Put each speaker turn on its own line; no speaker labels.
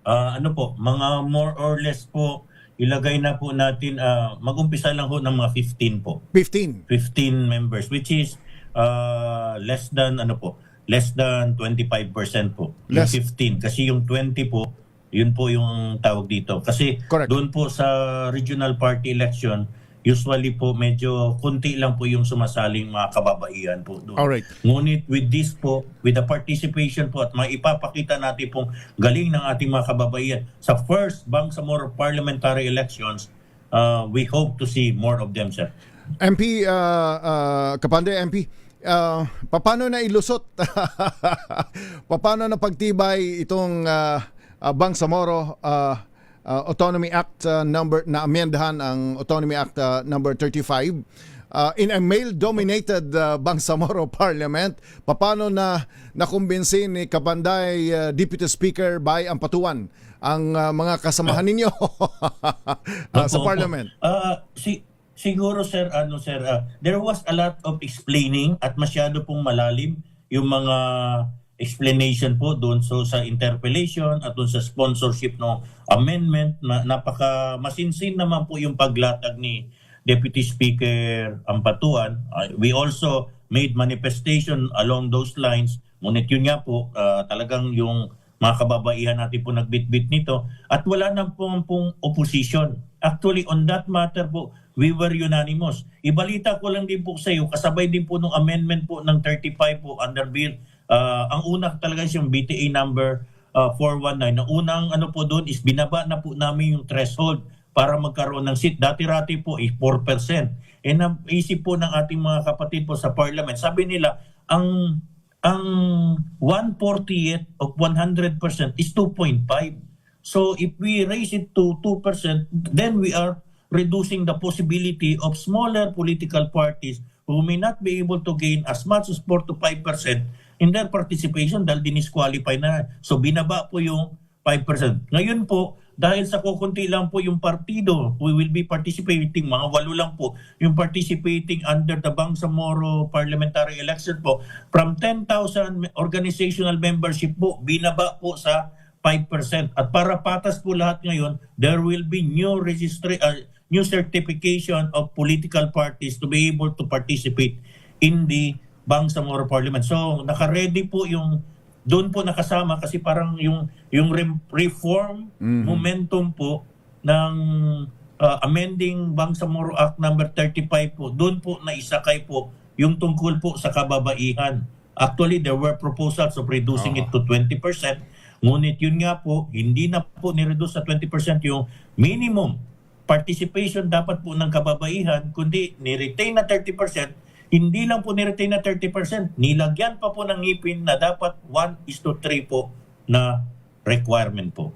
Ano po, mga more or less po, ilagay na po natin, mag-umpisa lang po ng mga 15 po.
15.
15 members, which is less than, less than 25% po. Yung
Less.
15. Kasi yung 20 po, yun po yung tawag dito. Kasi
Correct.
doon po sa regional party election, usually po medyo kunti lang po yung sumasaling mga kababaihan po doon.
Alright.
Ngunit with this po, with the participation po at maipapakita natin pong galing ng ating mga kababaihan sa first Bangsamoro parliamentary elections, we hope to see more of them, sir.
MP, Kapande, MP, paano na ilusot? Paano na pagtibay itong Bangsamoro Autonomy Act na amendahan ang Autonomy Act number 35 in a male-dominated Bangsamoro Parliament? Paano na nakumbinsin ni Kapanday Deputy Speaker Bay Ampatuan ang mga kasamahan ninyo sa Parliament?
Siguro sir, there was a lot of explaining at masyado pong malalim yung mga explanation po doon sa interpellation at doon sa sponsorship ng amendment. Napaka masinsin naman po yung paglatag ni Deputy Speaker Ampatuan. We also made manifestation along those lines. Ngunit yun nga po, talagang yung mga kababaihan natin po nagbitbit nito at wala na pong opposition. Actually, on that matter po, we were unanimous. Ibalita ko lang din po sa iyo, kasabay din po ng amendment po ng 35 po under bill. Ang una talaga yung BTA number 419. Ang unang po doon is binaba na po namin yung threshold para magkaroon ng seat. Dati-rati po is 4%. And naisip po ng ating mga kapatid po sa parliament, sabi nila, ang 1/40 of 100% is 2.5. So if we raise it to 2%, then we are reducing the possibility of smaller political parties who may not be able to gain as much as 4 to 5% in their participation dahil dinisqualify na. So binaba po yung 5%. Ngayon po, dahil sa kukunti lang po yung partido, we will be participating, mga 8 lang po, yung participating under the Bangsamoro parliamentary election po, from 10,000 organizational membership po, binaba po sa 5%. At para patas po lahat ngayon, there will be new certification of political parties to be able to participate in the Bangsamoro Parliament. So, naka-ready po yung doon po nakasama kasi parang yung reform momentum po ng amending Bangsamoro Act number 35 po, doon po naisakay po yung tungkol po sa kababaihan. Actually, there were proposals of reducing it to 20%. Ngunit yun nga po, hindi na po nireduce sa 20% yung minimum participation dapat po ng kababaihan, kundi ni-retain na 30%. Hindi lang po ni-retain na 30%, nilagyan pa po ng ngipin na dapat 1:3 po na requirement po.